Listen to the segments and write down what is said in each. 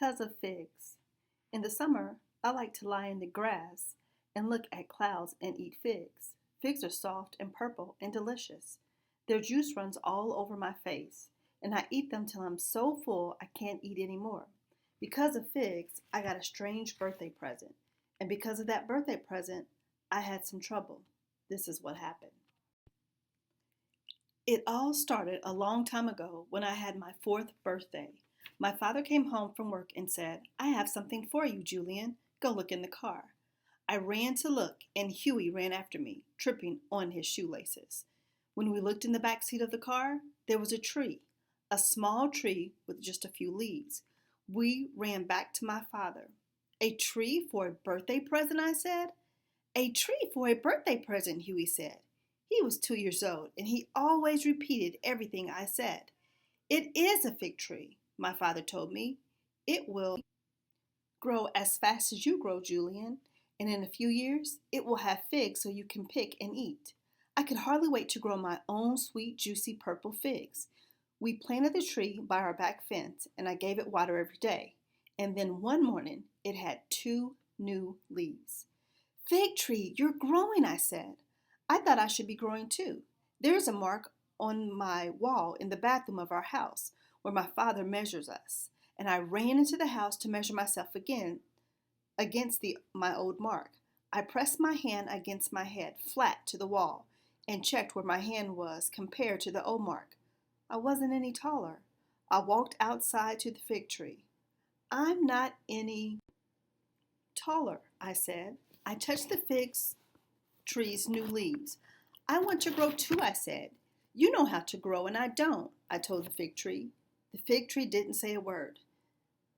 Because of figs. In the summer, I like to lie in the grass and look at clouds and eat figs. Figs are soft and purple and delicious. Their juice runs all over my face, and I eat them till I'm so full I can't eat anymore. Because of figs, I got a strange birthday present, and because of that birthday present, I had some trouble. This is what happened. It all started a long time ago when I had my fourth birthday. My father came home from work and said, "I have something for you, Julian. Go look in the car." I ran to look, and Huey ran after me, tripping on his shoelaces. When we looked in the back seat of the car, there was a tree, a small tree with just a few leaves. We ran back to my father. "A tree for a birthday present," I said. "A tree for a birthday present," Huey said. He was 2 years old, and he always repeated everything I said. "It is a fig tree," my father told me. "It will grow as fast as you grow, Julian, and in a few years, it will have figs so you can pick and eat." I could hardly wait to grow my own sweet, juicy purple figs. We planted the tree by our back fence, and I gave it water every day. And then one morning, it had 2 new leaves. "Fig tree, you're growing," I said. I thought I should be growing too. There's a mark on my wall in the bathroom of our house where my father measures us, and I ran into the house to measure myself again against my old mark. I pressed my hand against my head, flat to the wall, and checked where my hand was compared to the old mark. I wasn't any taller. I walked outside to the fig tree. "I'm not any taller," I said. I touched the fig tree's new leaves. "I want to grow too," I said. "You know how to grow, and I don't," I told the fig tree. The fig tree didn't say a word.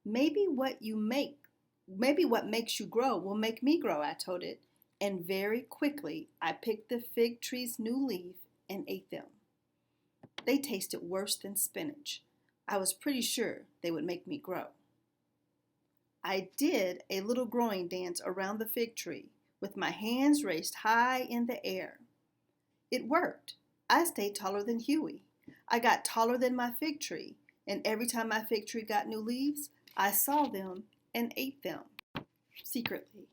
Maybe what makes you grow will make me grow," I told it. And very quickly, I picked the fig tree's new leaf and ate them. They tasted worse than spinach. I was pretty sure they would make me grow. I did a little growing dance around the fig tree with my hands raised high in the air. It worked. I stayed taller than Huey. I got taller than my fig tree, and every time my fig tree got new leaves, I saw them and ate them secretly.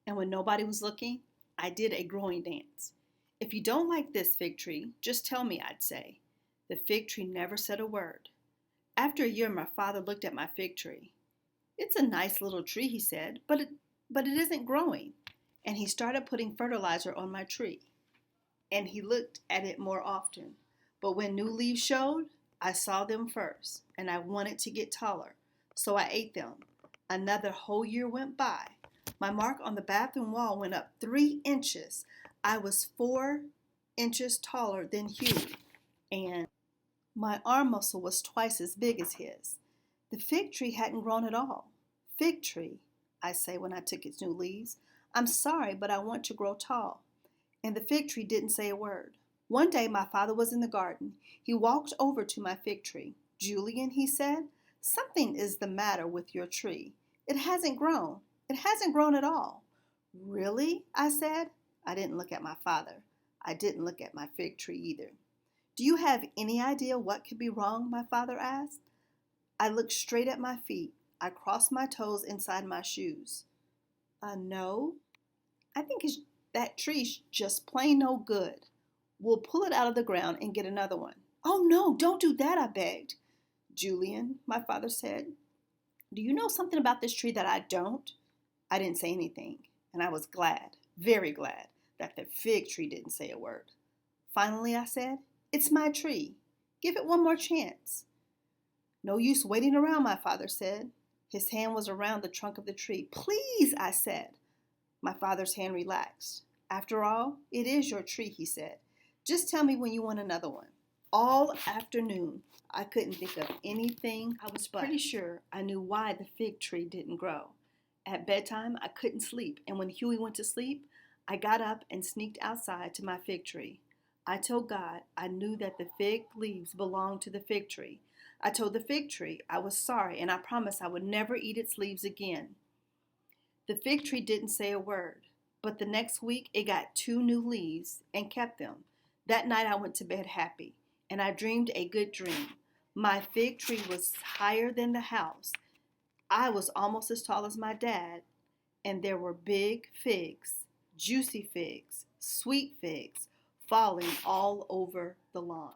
And when nobody was looking, I did a growing dance. "If you don't like this fig tree, just tell me," I'd say. The fig tree never said a word. After a year, my father looked at my fig tree. "It's a nice little tree," he said, but it isn't growing." And he started putting fertilizer on my tree. And he looked at it more often. But when new leaves showed, I saw them first, and I wanted to get taller, so I ate them. Another whole year went by. My mark on the bathroom wall went up 3 inches. I was 4 inches taller than Huey, and my arm muscle was twice as big as his. The fig tree hadn't grown at all. "Fig tree," I say when I took its new leaves, "I'm sorry, but I want to grow tall." And the fig tree didn't say a word. One day my father was in the garden. He walked over to my fig tree. "Julian," he said, "something is the matter with your tree. It hasn't grown. It hasn't grown at all." "Really?" I said. I didn't look at my father. I didn't look at my fig tree either. "Do you have any idea what could be wrong?" my father asked. I looked straight at my feet. I crossed my toes inside my shoes. No. I think that tree's just plain no good. We'll pull it out of the ground and get another one." "Oh no, don't do that," I begged. "Julian," my father said, "do you know something about this tree that I don't?" I didn't say anything, and I was glad, very glad, that the fig tree didn't say a word. Finally, I said, "It's my tree. Give it one more chance." "No use waiting around," my father said. His hand was around the trunk of the tree. "Please," I said. My father's hand relaxed. "After all, it is your tree," he said. "Just tell me when you want another one." All afternoon, I couldn't think of anything. I was pretty sure I knew why the fig tree didn't grow. At bedtime, I couldn't sleep, and when Huey went to sleep, I got up and sneaked outside to my fig tree. I told God I knew that the fig leaves belonged to the fig tree. I told the fig tree I was sorry, and I promised I would never eat its leaves again. The fig tree didn't say a word, but the next week it got 2 new leaves and kept them. That night I went to bed happy, and I dreamed a good dream. My fig tree was higher than the house. I was almost as tall as my dad, and there were big figs, juicy figs, sweet figs, falling all over the lawn.